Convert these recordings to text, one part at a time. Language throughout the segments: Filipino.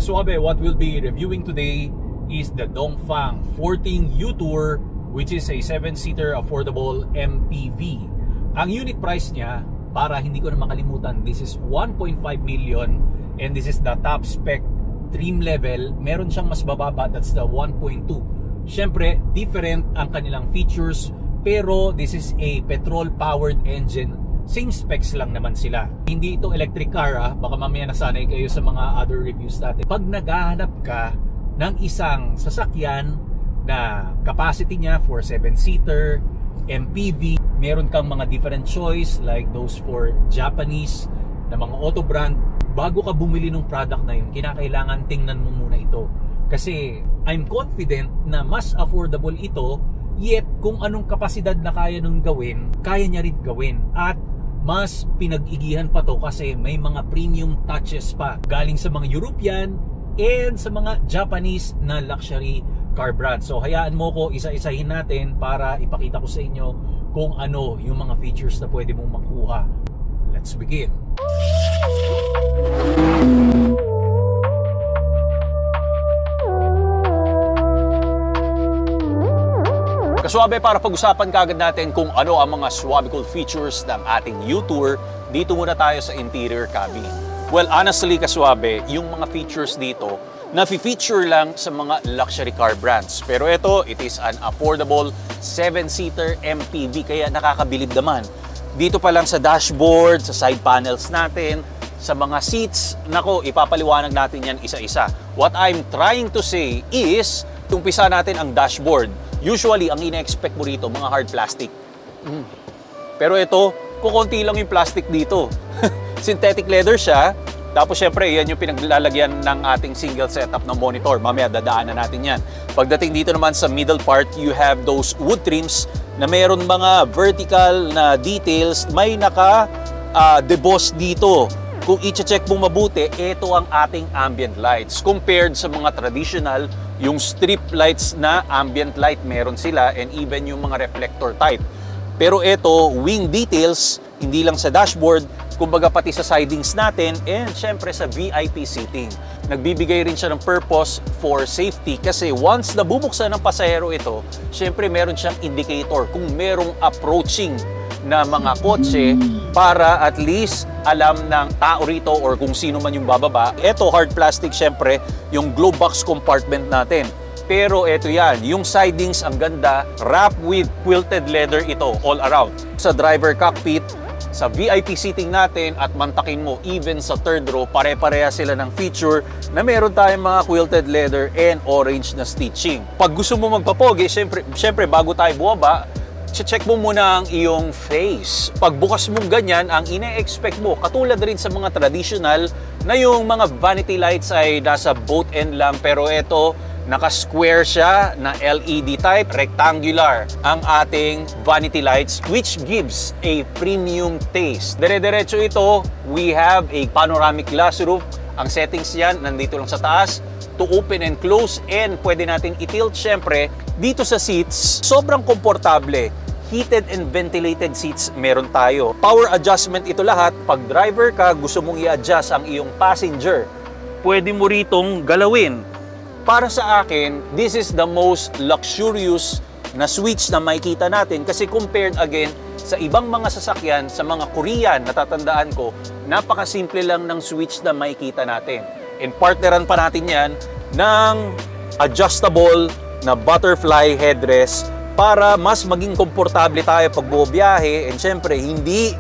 Kaswabe, what we'll be reviewing today is the Dongfang 14 U-Tour, which is a 7-seater affordable MPV. Ang unit price niya, para hindi ko na makalimutan, this is 1.5 million and this is the top spec trim level. Meron siyang mas bababa, that's the 1.2. Syempre, different ang kanilang features, pero this is a petrol-powered engine. Same specs lang naman sila. Hindi ito electric car, baka mamaya nasanay kayo sa mga other reviews natin. Pag naghahanap ka ng isang sasakyan na capacity niya for 7-seater, MPV, meron kang mga different choice like those for Japanese na mga auto brand. Bago ka bumili ng product na yun, kinakailangan tingnan mo muna ito. Kasi I'm confident na mas affordable ito, yet kung anong kapasidad na kaya nung gawin, kaya niya rin gawin. At mas pinag-igihan pa to kasi may mga premium touches pa galing sa mga European and sa mga Japanese na luxury car brand. So hayaan mo ko isa-isahin natin para ipakita ko sa inyo kung ano yung mga features na pwede mong makuha. Let's begin. Kaswabe, para pag-usapan kagad natin kung ano ang mga swabical features ng ating U-Tour, dito muna tayo sa interior cabin. Well, honestly, Kaswabe, yung mga features dito, na-feature lang sa mga luxury car brands. Pero ito, it is an affordable 7-seater MPV, kaya nakakabilib naman. Dito pa lang sa dashboard, sa side panels natin, sa mga seats, nako, ipapaliwanag natin yan isa-isa. What I'm trying to say is, umpisa natin ang dashboard. Usually, ang ina-expect mo rito, mga hard plastic. Pero ito, kukunti lang yung plastic dito. Synthetic leather siya. Tapos syempre, yan yung pinaglalagyan ng ating single setup ng monitor. Mamaya, dadaanan natin yan. Pagdating dito naman sa middle part, you have those wood trims na mayroon mga vertical na details. May naka-deboss dito. Kung i-check mo mabuti, ito ang ating ambient lights. Compared sa mga traditional, yung strip lights na ambient light meron sila, and even yung mga reflector type. Pero ito, wing details, hindi lang sa dashboard, kumbaga pati sa sidings natin, and syempre sa VIP seating. Nagbibigay rin siya ng purpose for safety kasi once nabubuksan ng pasahero ito, syempre meron siyang indicator kung merong approaching na mga kotse para at least alam ng tao rito or kung sino man yung bababa. Ito, hard plastic syempre, yung glove box compartment natin. Pero ito yan, yung sidings ang ganda, wrap with quilted leather ito all around. Sa driver cockpit, sa VIP seating natin at mantakin mo, even sa third row, pare-pareha sila ng feature na meron tayong mga quilted leather and orange na stitching. Pag gusto mo magpapogi, syempre bago tayo buwaba, check mo muna ang iyong face. Pagbukas mo ganyan, ang ine-expect mo, katulad rin sa mga traditional na yung mga vanity lights ay nasa both end lang, pero ito, naka-square siya na LED type, rectangular ang ating vanity lights, which gives a premium taste. Dire-diretso ito, we have a panoramic glass roof. Ang settings yan, nandito lang sa taas, to open and close, and pwede natin i-tilt syempre. Dito sa seats, sobrang komportable. Heated and ventilated seats meron tayo. Power adjustment ito lahat. Pag driver ka, gusto mong i-adjust ang iyong passenger, pwede mo ritong galawin. Para sa akin, this is the most luxurious na switch na makikita natin kasi compared again sa ibang mga sasakyan, sa mga Korean, natatandaan ko, napakasimple lang ng switch na makikita natin. And partneran pa natin yan ng adjustable na butterfly headrest para mas maging komportable tayo pag bubiyahe, and syempre hindi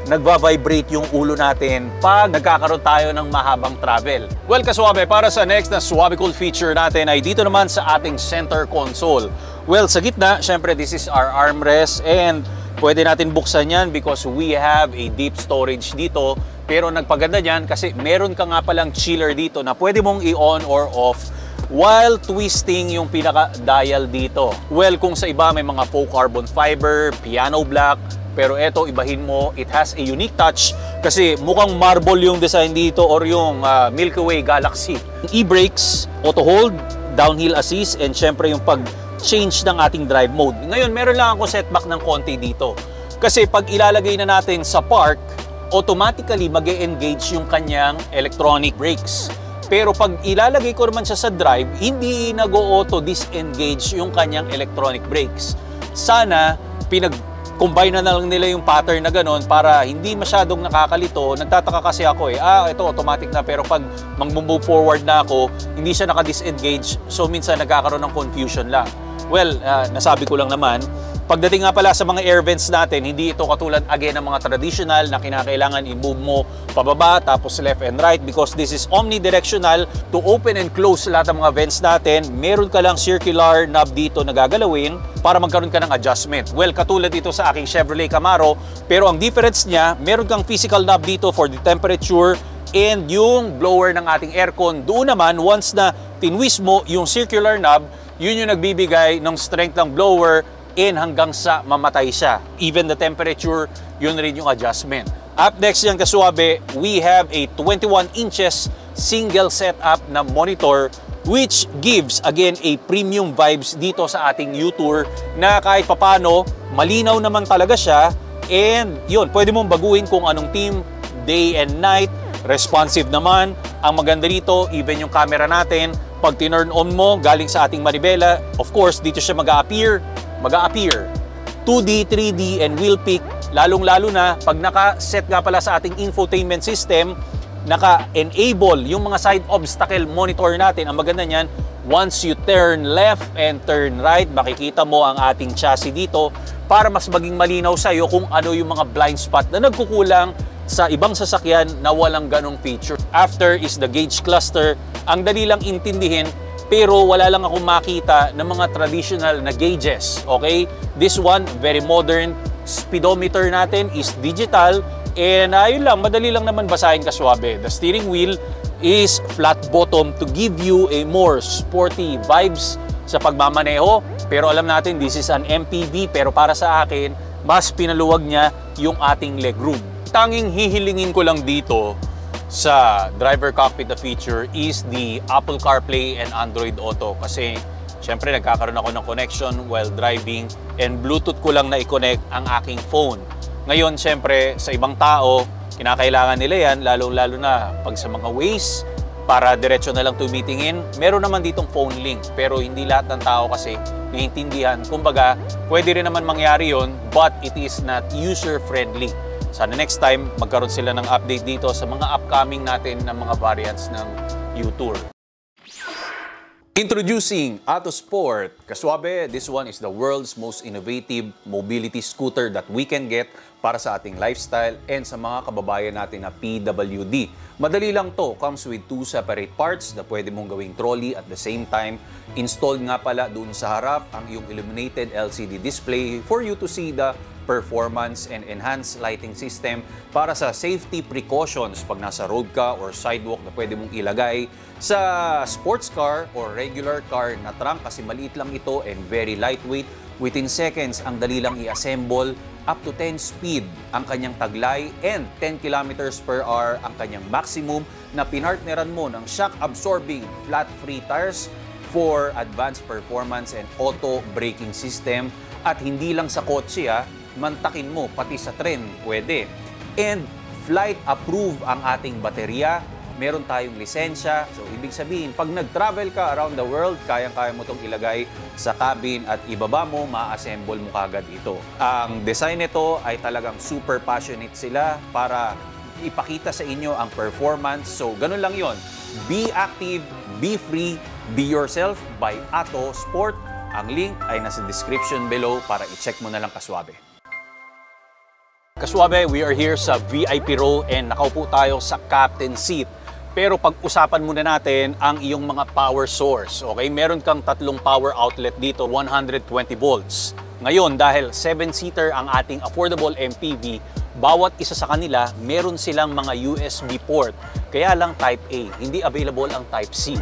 nagva-vibrate yung ulo natin pag nagkakaroon tayo ng mahabang travel. Well, Kaswabe, para sa next na swabical feature natin ay dito naman sa ating center console. Well, sa gitna, syempre this is our armrest and pwede natin buksan yan because we have a deep storage dito. Pero nagpaganda yan kasi meron ka nga palang chiller dito na pwede mong i-on or off while twisting yung pinaka-dial dito. Well, kung sa iba may mga faux carbon fiber, piano black, pero eto ibahin mo, it has a unique touch kasi mukhang marble yung design dito or yung Milky Way Galaxy. E-brakes, auto hold, downhill assist, and syempre yung pag-change ng ating drive mode. Ngayon, meron lang ako setback ng konti dito. Kasi pag ilalagay na natin sa park, automatically mag-e-engage yung kanyang electronic brakes. Pero pag ilalagay ko naman siya sa drive, hindi nag-auto disengage yung kanyang electronic brakes. Sana pinag-combine na lang nila yung pattern na gano'n para hindi masyadong nakakalito. Nagtataka kasi ako ito automatic na, pero pag mag-move forward na ako, hindi siya naka-disengage. So minsan nagkakaroon ng confusion lang. Well, nasabi ko lang naman, pagdating nga pala sa mga air vents natin, hindi ito katulad again ng mga traditional na kinakailangan i-move mo pababa tapos left and right, because this is omnidirectional. To open and close lahat ng mga vents natin, meron ka lang circular knob dito na gagalawin para magkaroon ka ng adjustment. Well, katulad dito sa aking Chevrolet Camaro, pero ang difference niya, meron kang physical knob dito for the temperature and yung blower ng ating aircon. Doon naman, once na tinwist mo yung circular knob, yun yung nagbibigay ng strength ng blower hanggang sa mamatay siya. Even the temperature, yun rin yung adjustment. Up next yan kasuabe, we have a 21 inches single setup na monitor which gives again a premium vibes dito sa ating U-Tour na kahit papano, malinaw naman talaga siya, and yun, pwede mong baguhin kung anong team, day and night, responsive naman. Ang maganda dito, even yung camera natin, pag tinurn on mo galing sa ating manibela, of course, dito siya mag-a-appear 2D, 3D, and wheel peak, lalong-lalo na pag naka-set nga pala sa ating infotainment system, naka-enable yung mga side obstacle monitor natin. Ang maganda niyan, once you turn left and turn right, makikita mo ang ating chassis dito para mas maging malinaw sa iyo kung ano yung mga blind spot na nagkukulang sa ibang sasakyan na walang ganong feature. After is the gauge cluster. Ang dali lang intindihin, pero wala lang akong makita ng mga traditional na gauges. Okay? This one, very modern. Speedometer natin is digital. And ayun lang, madali lang naman basahin kasuabe. The steering wheel is flat bottom to give you a more sporty vibes sa pagmamaneho. Pero alam natin, this is an MPV. Pero para sa akin, mas pinaluwag niya yung ating legroom. Tanging hihilingin ko lang dito sa driver cockpit na feature is the Apple CarPlay and Android Auto, kasi syempre nagkakaroon ako ng connection while driving and Bluetooth ko lang na i-connect ang aking phone. Ngayon syempre sa ibang tao kinakailangan nila yan, lalo na pag sa mga Waze para diretso na lang tumitingin. Meron naman ditong phone link, pero hindi lahat ng tao kasi naiintindihan. Kumbaga pwede rin naman mangyari yon, but it is not user friendly. Sana next time magkaroon sila ng update dito sa mga upcoming natin ng mga variants ng U-Tour. Introducing AutoSport. Kasuabe, this one is the world's most innovative mobility scooter that we can get para sa ating lifestyle and sa mga kababayan natin na PWD. Madali lang to. Comes with 2 separate parts na pwede mong gawing trolley at the same time. Installed nga pala doon sa harap ang iyong illuminated LCD display for you to see the performance and enhanced lighting system para sa safety precautions pag nasa road ka or sidewalk na pwede mong ilagay sa sports car or regular car na trunk kasi maliit lang ito and very lightweight. Within seconds, ang dali lang i-assemble. Up to 10 speed ang kanyang taglay and 10 kilometers per hour ang kanyang maximum na pinartneran mo ng shock-absorbing flat-free tires for advanced performance and auto braking system. At hindi lang sa kotse mantakin mo, pati sa tren, pwede. And flight approved ang ating baterya. Meron tayong lisensya. So, ibig sabihin, pag nag-travel ka around the world, kayang-kaya mo itong ilagay sa cabin at ibaba mo, ma-assemble mo kagad ito. Ang design nito ay talagang super passionate sila para ipakita sa inyo ang performance. So, ganun lang yon. Be active, be free, be yourself by AutoSport. Ang link ay nasa description below para i-check mo na lang kasuabe. Kasuabe, we are here sa VIP row and nakaupo tayo sa captain seat. Pero pag-usapan muna natin ang iyong mga power source. Okay, meron kang 3 power outlet dito, 120 volts. Ngayon, dahil 7-seater ang ating affordable MPV, bawat isa sa kanila, meron silang mga USB port. Kaya lang Type A, hindi available ang Type C.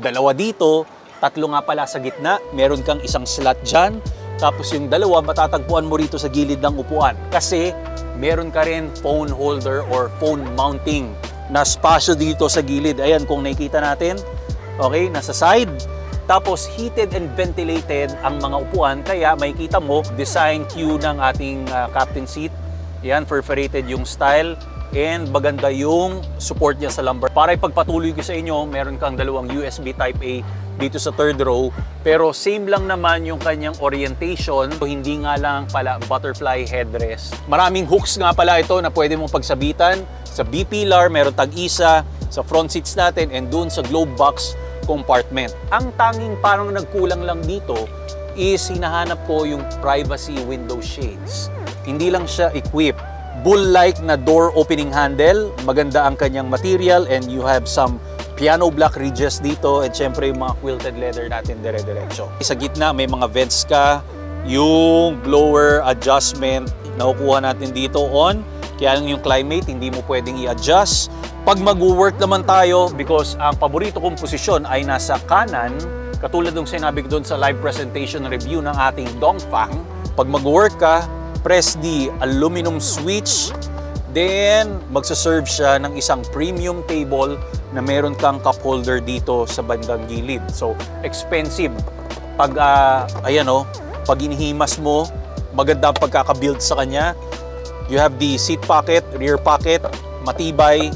2 dito, 3 nga pala sa gitna, meron kang isang slot dyan. Tapos yung 2, matatagpuan mo rito sa gilid ng upuan. Kasi meron ka rin phone holder or phone mounting na spasyo dito sa gilid. Ayan, kung nakikita natin. Okay, nasa side. Tapos heated and ventilated ang mga upuan. Kaya makikita mo, design Q ng ating captain seat. Ayan, perforated yung style. and maganda yung support niya sa lumbar. Para ipagpatuloy ko sa inyo, meron kang dalawang USB Type A dito sa third row, pero same lang naman yung kanyang orientation. Hindi nga lang pala butterfly headrest. Maraming hooks nga pala ito na pwede mong pagsabitan. Sa B-pillar, meron tag-isa sa front seats natin and dun sa glove box compartment. Ang tanging parang nagkulang lang dito is hinahanap ko yung privacy window shades. Hindi lang siya equipped. Bull-like na door opening handle, maganda ang kanyang material, and you have some piano black ridges dito, and syempre yung mga quilted leather natin dire-diretso. Sa gitna may mga vents ka, yung blower adjustment nakukuha natin dito on, kaya yung climate hindi mo pwedeng i-adjust. Pag mag-work naman tayo, because ang paborito kong posisyon ay nasa kanan, katulad ng sinabi ko doon sa live presentation review ng ating Dongfang, pag mag-work ka, press the aluminum switch, then magsaserve siya ng isang premium table na meron kang cup holder dito sa bandang gilid. So, expensive. Pag, pag inihimas mo, maganda ang pagkakabuild sa kanya. You have the seat pocket, rear pocket, matibay.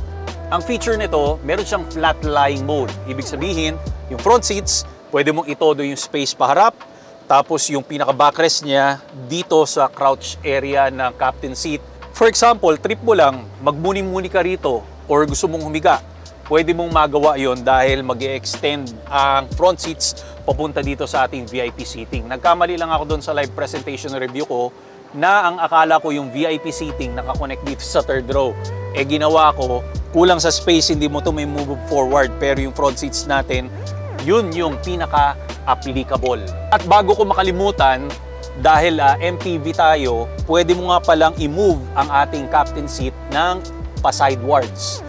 Ang feature nito, meron siyang flat lying mode. Ibig sabihin, yung front seats, pwede mong itodo yung space paharap, tapos yung pinaka-backrest niya dito sa crouch area ng captain seat. For example, trip mo lang, magmuni-muni ka rito or gusto mong humiga, pwede mong magawa yon dahil mag-extend ang front seats papunta dito sa ating VIP seating. Nagkamali lang ako doon sa live presentation review ko na ang akala ko yung VIP seating nakakonect dito sa third row. Ginawa ko, kulang sa space, hindi mo to may move forward, pero yung front seats natin, yun yung pinaka-applicable. At bago ko makalimutan, dahil MPV tayo, pwede mo nga palang i-move ang ating captain seat ng pa-sidewards.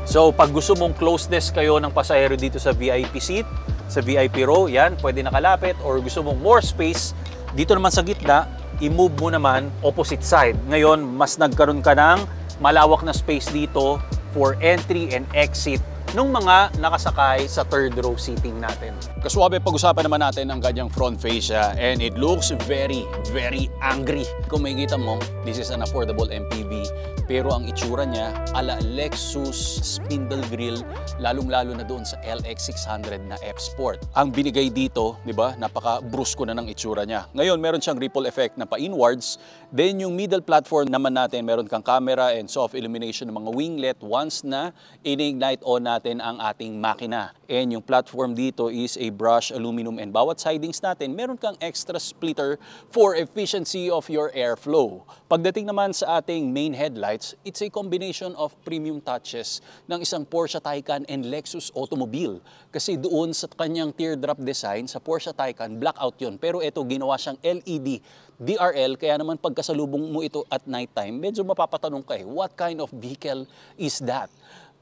So, pag gusto mong closeness kayo ng pasahero dito sa VIP seat, sa VIP row, yan, pwede nakalapit, or gusto mong more space, dito naman sa gitna, i-move mo naman opposite side. Ngayon, mas nagkaroon ka ng malawak na space dito for entry and exit ng mga nakasakay sa third row seating natin. Kaswabe, pag-usapan naman natin ang kanyang front fascia, and it looks very, very angry. Kung makikita mo, this is an affordable MPV, pero ang itsura niya ala Lexus spindle grille, lalong-lalo na doon sa LX600 na F-Sport. Ang binigay dito, di ba, napaka-brusko na ng itsura niya. Ngayon, meron siyang ripple effect na pa-inwards. Then yung middle platform naman natin, meron kang camera and soft illumination ng mga winglet once na in-ignite on natin ang ating makina. And yung platform dito is a brushed aluminum, and bawat sidings natin, meron kang extra splitter for efficiency of your airflow. Pagdating naman sa ating main headlights, it's a combination of premium touches ng isang Porsche Taycan and Lexus automobile. Kasi doon sa kanyang teardrop design, sa Porsche Taycan, blackout yun. Pero ito, ginawa siyang LED DRL, kaya naman pagkasalubong mo ito at nighttime, medyo mapapatanong ka what kind of vehicle is that?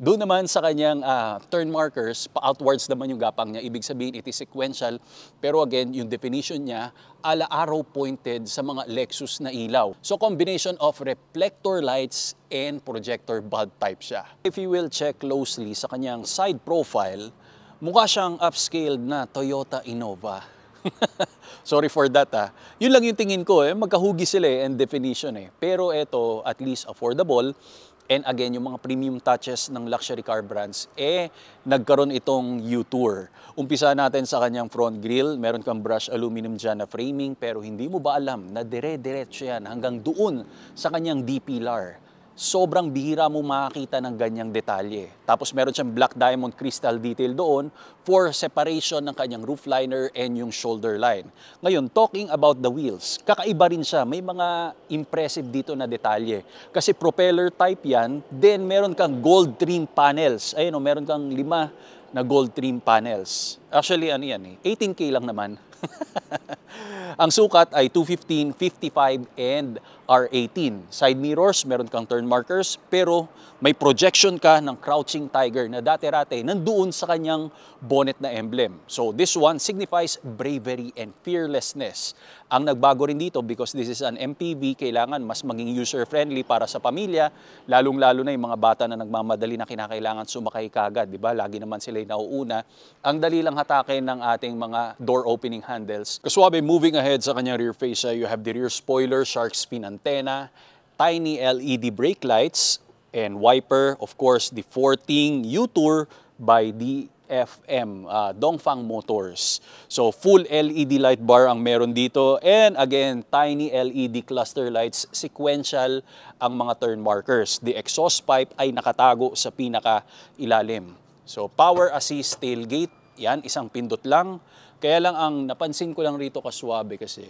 Doon naman sa kanyang turn markers, pa-outwards naman yung gapang niya. Ibig sabihin, it is sequential. Pero again, yung definition niya, ala arrow pointed sa mga Lexus na ilaw. So combination of reflector lights and projector bulb type siya. If you will check closely sa kanyang side profile, mukha siyang upscaled na Toyota Innova. Sorry for that Yun lang yung tingin ko magkahugi sila and definition Pero ito, at least affordable. And again, yung mga premium touches ng luxury car brands, nagkaroon itong U-Tour. Umpisa natin sa kanyang front grille, meron kang brushed aluminum dyan na framing, pero hindi mo ba alam na dire-diretso yan hanggang doon sa kanyang D-pillar. Sobrang bihira mo makakita ng ganyang detalye. Tapos meron siyang black diamond crystal detail doon for separation ng kanyang roof liner and yung shoulder line. Ngayon, talking about the wheels, kakaiba rin siya. May mga impressive dito na detalye. Kasi propeller type yan, then meron kang gold trim panels. Ayun meron kang 5 na gold trim panels. Actually, 18K lang naman. Ang sukat ay 215, 55, and R18. Side mirrors, meron kang turn markers, pero may projection ka ng Crouching Tiger na dati-rate nandoon sa kanyang bonnet na emblem. So this one signifies bravery and fearlessness. Ang nagbago rin dito, because this is an MPV, kailangan mas maging user-friendly para sa pamilya, lalong-lalo na yung mga bata na nagmamadali na kinakailangan sumakay kagad, di ba? Lagi naman sila nauuna. Ang dali lang hatakin ng ating mga door opening handles. Kaswabe, moving ahead sa kanyang rear fascia, you have the rear spoiler, shark fin antenna, tiny LED brake lights, And wiper, of course, the Forting U-Tour by DFM, Dongfang Motors. So full LED light bar ang meron dito. And again, tiny LED cluster lights, sequential ang mga turn markers. The exhaust pipe ay nakatago sa pinaka-ilalim. So power assist tailgate, yan, isang pindot lang. Kaya lang ang napansin ko lang rito kaswabe kasi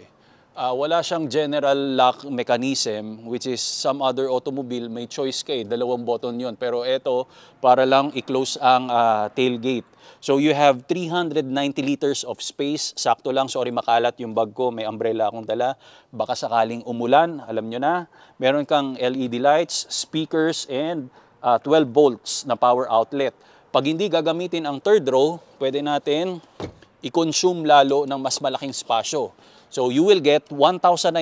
wala siyang general lock mechanism, which is some other automobile may choice kay dalawang button yon. Pero ito para lang i-close ang tailgate. So you have 390 liters of space. Sakto lang, sorry makalat yung bag ko, may umbrella akong dala. Baka sakaling umulan, alam nyo na. Meron kang LED lights, speakers, and 12 volts na power outlet. Pag hindi gagamitin ang third row, pwede natin i-consume lalo ng mas malaking spasyo. So you will get 1,960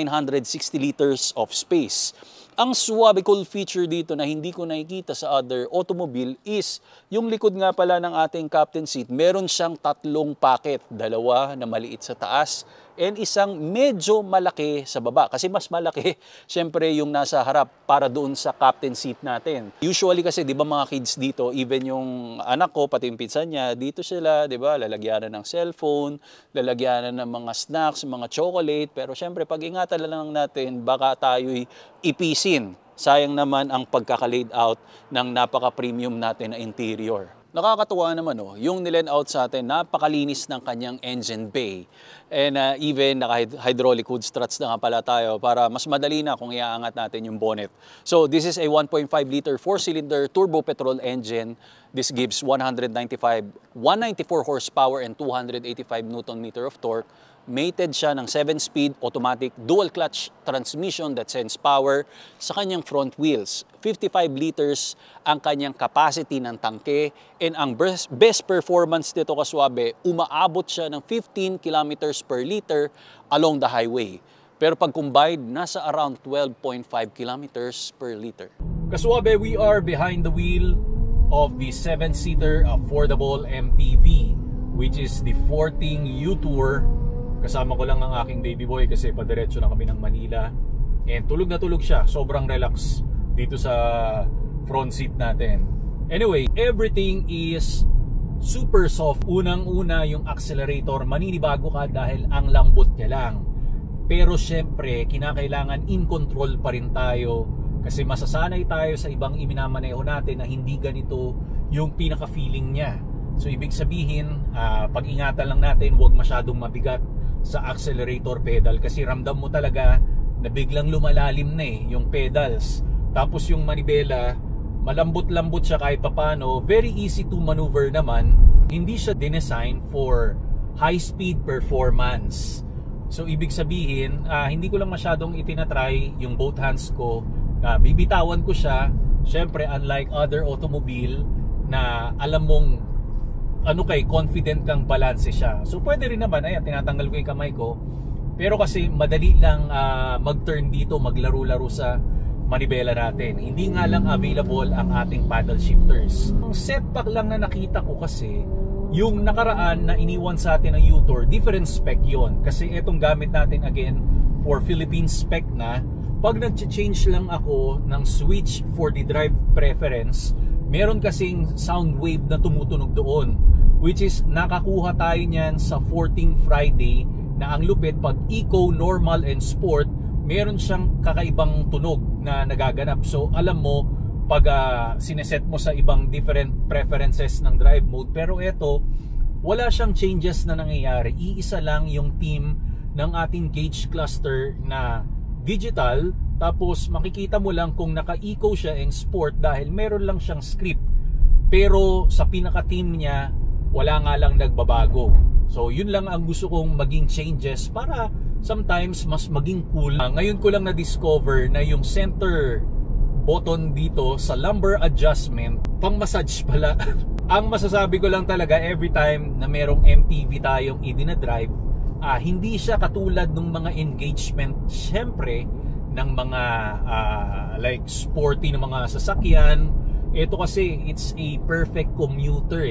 liters of space. Ang swabe cool feature dito na hindi ko nakikita sa other automobile is yung likod nga pala ng ating captain seat, meron siyang tatlong pocket. Dalawa na maliit sa taas and isang medyo malaki sa baba. Kasi mas malaki, syempre yung nasa harap para doon sa captain seat natin. Usually kasi, di ba mga kids dito, even yung anak ko, pati yung pinsan niya, dito sila, di ba, lalagyanan ng cellphone, lalagyanan ng mga snacks, mga chocolate. Pero syempre, pag-ingatan lang natin, baka tayo'y ipisin. Sayang naman ang pagkaka-laid out ng napaka-premium natin na interior. Nakakatuwa naman yung nilen out sa atin, napakalinis ng kanyang engine bay. And even naka-hydraulic hood struts na nga pala tayo para mas madali na kung iaangat natin yung bonnet. So this is a 1.5 liter 4-cylinder turbo petrol engine. This gives 194 horsepower and 285 Nm of torque. Mated siya ng 7-speed automatic dual clutch transmission that sends power sa kanyang front wheels. 55 liters ang kanyang capacity ng tangke, and ang best performance nito kaswabe, umaabot siya ng 15 kilometers per liter along the highway. Pero pag combined, nasa around 12.5 kilometers per liter. Kaswabe, we are behind the wheel of the 7-seater affordable MPV, which is the Forting U-Tour. Kasama ko lang ang aking baby boy kasi padiretso na kami ng Manila. And tulog na tulog siya. Sobrang relax dito sa front seat natin. Anyway, everything is super soft. Unang-una yung accelerator, maninibago ka dahil ang lambot niya lang. Pero syempre, kinakailangan in control pa rin tayo kasi masasanay tayo sa ibang iminamaneho natin na hindi ganito yung pinaka-feeling niya. So ibig sabihin, pag-ingatan lang natin, huwag masyadong mabigat sa accelerator pedal kasi ramdam mo talaga na biglang lumalalim na yung pedals. Tapos yung manibela, malambot-lambot siya kahit papano, very easy to maneuver naman. Hindi siya dinesign for high-speed performance. So ibig sabihin, hindi ko lang masyadong itinatry yung both hands ko. Bibitawan ko siya. Syempre, unlike other automobile na alam mong confident kang balanse siya. So pwede rin naman, ayan, tinatanggal ko yung kamay ko. Pero kasi madali lang mag-turn dito, maglaro-laro sa manibela natin. Hindi nga lang available ang ating paddle shifters. Ang setback lang na nakita ko kasi, yung nakaraan na iniwan sa atin ng U-Tour, different spec yon. Kasi itong gamit natin again for Philippine spec na, pag nag-change lang ako ng switch for the drive preference, meron kasing sound wave na tumutunog doon, which is nakakuha tayo niyan sa Forting Friday na ang lupit pag eco, normal, and sport, meron siyang kakaibang tunog na nagaganap. So alam mo pag sineset mo sa ibang different preferences ng drive mode. Pero ito, wala siyang changes na nangyayari. Iisa lang yung theme ng ating gauge cluster na digital. Tapos makikita mo lang kung naka-eco siya and sport dahil meron lang siyang script. Pero sa pinaka-theme niya, wala nga lang nagbabago. So yun lang ang gusto kong maging changes para sometimes mas maging cool. Ngayon ko lang na-discover na yung center button dito sa lumbar adjustment, pang massage pala. Ang masasabi ko lang talaga, every time na merong MPV tayong idinadrive, hindi siya katulad ng mga engagement syempre ng mga like sporty ng mga sasakyan. Ito kasi it's a perfect commuter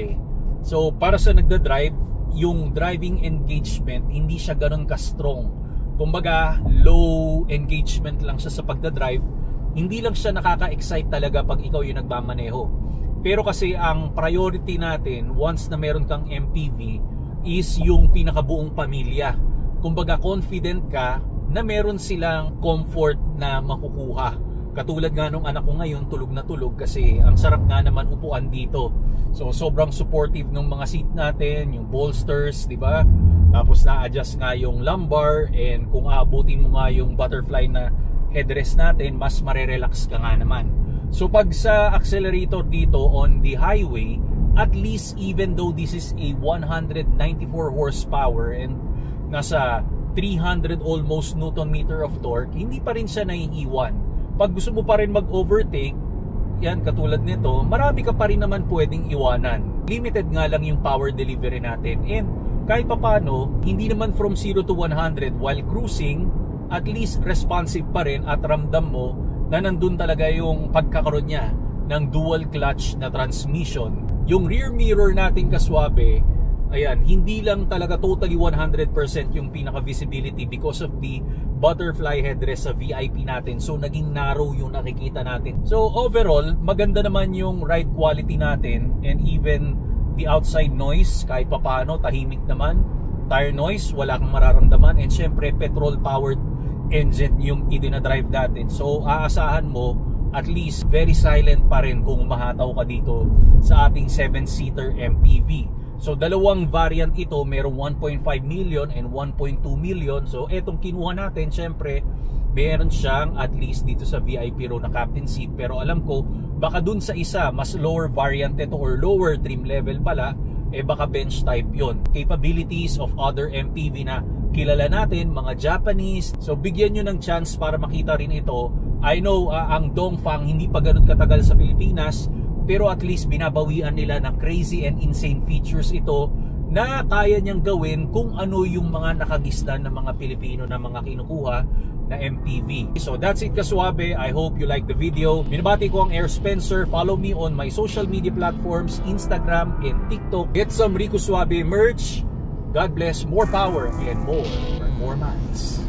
So para sa nagda-drive, yung driving engagement hindi siya ganoon ka-strong. Kumbaga low engagement lang siya sa pagda-drive. hindi lang siya nakaka-excite talaga pag ikaw yung nagmamaneho. Pero kasi ang priority natin once na meron kang MPV is yung pinakabuong pamilya. Kumbaga confident ka na meron silang comfort na makukuha. Katulad nga nung anak ko ngayon, tulog na tulog kasi ang sarap nga naman upuan dito. So sobrang supportive ng mga seat natin, yung bolsters, di ba? Tapos na-adjust nga yung lumbar, and kung aabutin mo nga yung butterfly na headrest natin, mas marerelax ka nga naman. So pag sa accelerator dito on the highway, at least even though this is a 194 horsepower and nasa 300 almost Newton meter of torque, hindi pa rin siya naiiwan. Pag gusto mo pa rin mag-overtake, yan katulad nito, marami ka pa rin naman pwedeng iwanan. Limited nga lang yung power delivery natin, and kahit papano, hindi naman from 0 to 100 while cruising, at least responsive pa rin at ramdam mo na nandun talaga yung pagkakaroon niya ng dual clutch na transmission. Yung rear mirror natin kaswabe, ayan, hindi lang talaga totally 100% yung pinaka visibility because of the butterfly headrest sa VIP natin. So naging narrow yung nakikita natin. So overall, maganda naman yung ride quality natin, and even the outside noise kahit papano tahimik naman. Tire noise wala kang mararamdaman, and syempre petrol powered engine yung idinadrive natin. So aasahan mo at least very silent pa rin kung umahataw ka dito sa ating 7-seater MPV. So dalawang variant ito, merong 1.5 million and 1.2 million. So etong kinuha natin, syempre meron siyang at least dito sa VIP row na captain seat. Pero alam ko baka dun sa isa mas lower variant ito or lower trim level pala, baka bench type yon. Capabilities of other MPV na kilala natin, mga Japanese. So bigyan nyo ng chance para makita rin ito. I know ang Dongfang hindi pa ganun katagal sa Pilipinas, pero at least binabawian nila ng crazy and insane features ito na kaya niyang gawin kung ano yung mga nakagistan ng mga Pilipino na mga kinukuha na MPV. So that's it kaswabe. I hope you like the video. Binabati ko ang Air Spencer. Follow me on my social media platforms, Instagram and TikTok. Get some Rico Suave merch. God bless, more power and more performance.